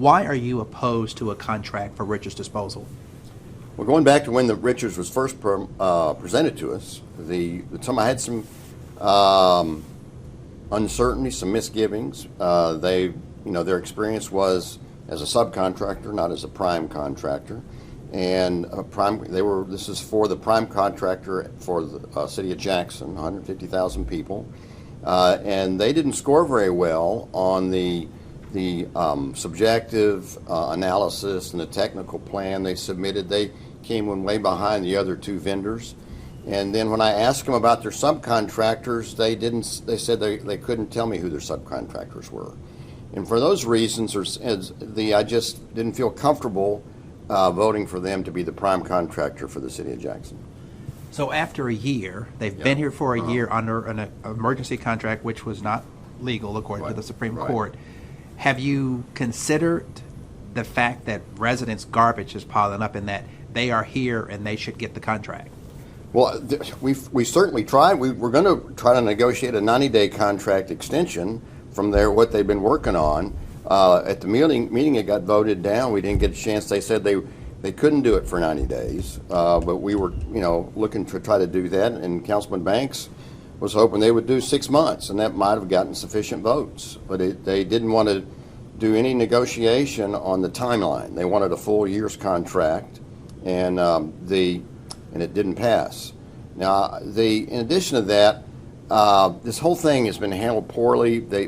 Why are you opposed to a contract for Richards Disposal? Well, going back to when the Richards was first presented to us, I had some uncertainty, some misgivings. Their experience was as a subcontractor, not as a prime contractor, and this is for the prime contractor for the city of Jackson, 150,000 people, and they didn't score very well on the subjective analysis and the technical plan they submitted. They came in way behind the other two vendors. And then when I asked them about their subcontractors, they said they couldn't tell me who their subcontractors were. And for those reasons, I just didn't feel comfortable voting for them to be the prime contractor for the city of Jackson. So after a year, they've been here for a year under an emergency contract, which was not legal according to the Supreme Court. Have you considered the fact that residents' garbage is piling up and that they are here and they should get the contract? Well, we certainly tried. We're going to try to negotiate a 90-day contract extension from what they've been working on. At the meeting, it got voted down. We didn't get a chance. They said they couldn't do it for 90 days, but we were looking to try to do that. And Councilman Banks was hoping they would do 6 months, and that might have gotten sufficient votes. But they didn't want to do any negotiation on the timeline. They wanted a full year's contract, and it didn't pass. Now, in addition to that, this whole thing has been handled poorly. They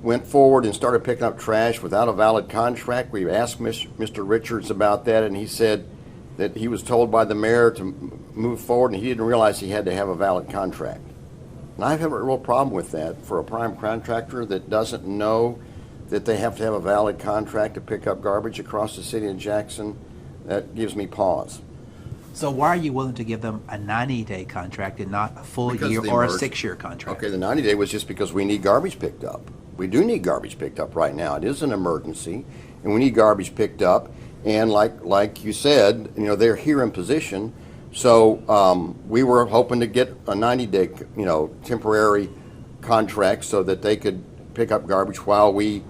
went forward and started picking up trash without a valid contract. We asked Mr. Richards about that, and he said that he was told by the mayor to move forward, and he didn't realize he had to have a valid contract. And I have a real problem with that for a prime contractor that doesn't know that they have to have a valid contract to pick up garbage across the city of Jackson. That gives me pause. So why are you willing to give them a 90-day contract and not a full year or a 6-year contract? Okay, the 90-day was just because we need garbage picked up. We do need garbage picked up right now. It is an emergency, and we need garbage picked up. And like you said, they're here in position. So we were hoping to get a 90-day, temporary contract so that they could pick up garbage while the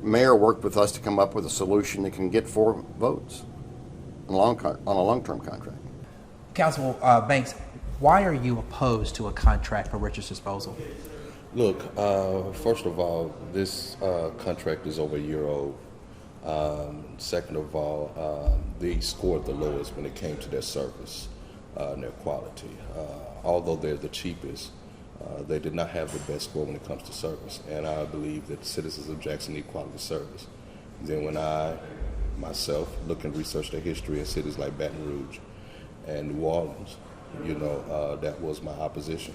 mayor worked with us to come up with a solution that can get 4 votes on a long-term contract. Councilman Banks, why are you opposed to a contract for Richards Disposal? Look, first of all, this contract is over a year old. Second of all, they scored the lowest when it came to their service and their quality. Although they're the cheapest, they did not have the best score when it comes to service. And I believe that the citizens of Jackson need quality service. Then when I myself look and research the history in cities like Baton Rouge and New Orleans, that was my opposition.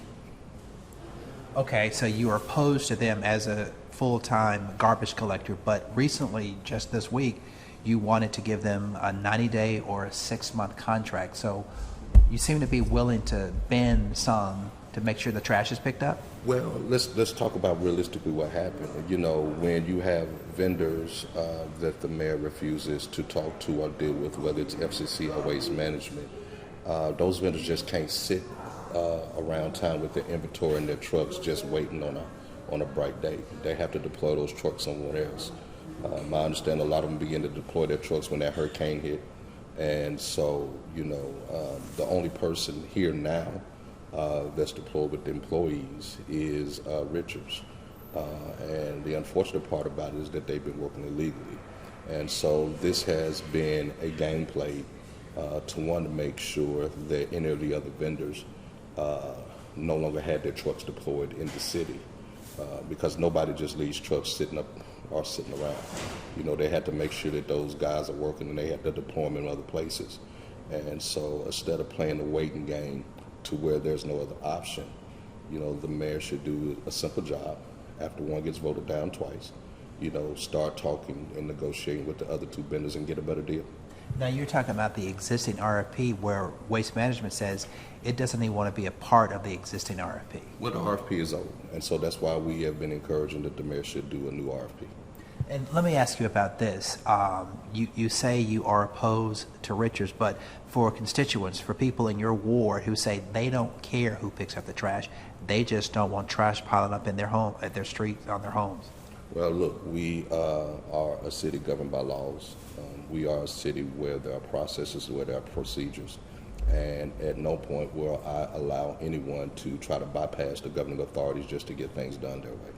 Okay, so you are opposed to them as a full-time garbage collector, but recently, just this week, you wanted to give them a 90-day or a 6-month contract. So you seem to be willing to bend some to make sure the trash is picked up? Well, let's talk about realistically what happened. When you have vendors that the mayor refuses to talk to or deal with, whether it's FCC or Waste Management, those vendors just can't sit around town with their inventory and their trucks just waiting on a bright day. They have to deploy those trucks somewhere else. I understand a lot of them begin to deploy their trucks when that hurricane hit. And so, the only person here now that's deployed with the employees is Richards. And the unfortunate part about it is that they've been working illegally. And so this has been a game played to make sure that any of the other vendors no longer had their trucks deployed in the city because nobody just leaves trucks sitting around. They had to make sure that those guys are working and they have to deploy them in other places. And so instead of playing the waiting game to where there's no other option, the mayor should do a simple job after one gets voted down twice, start talking and negotiating with the other 2 vendors and get a better deal. Now you're talking about the existing RFP where Waste Management says it doesn't even want to be a part of the existing RFP. Well, the RFP is over, and so that's why we have been encouraging that the mayor should do a new RFP. And let me ask you about this. You say you are opposed to Richards, but for constituents, for people in your ward who say they don't care who picks up the trash, they just don't want trash piling up in their home, at their street, on their homes. Well, look, we are a city governed by laws. We are a city where there are processes, where there are procedures. And at no point will I allow anyone to try to bypass the governing authorities just to get things done their way.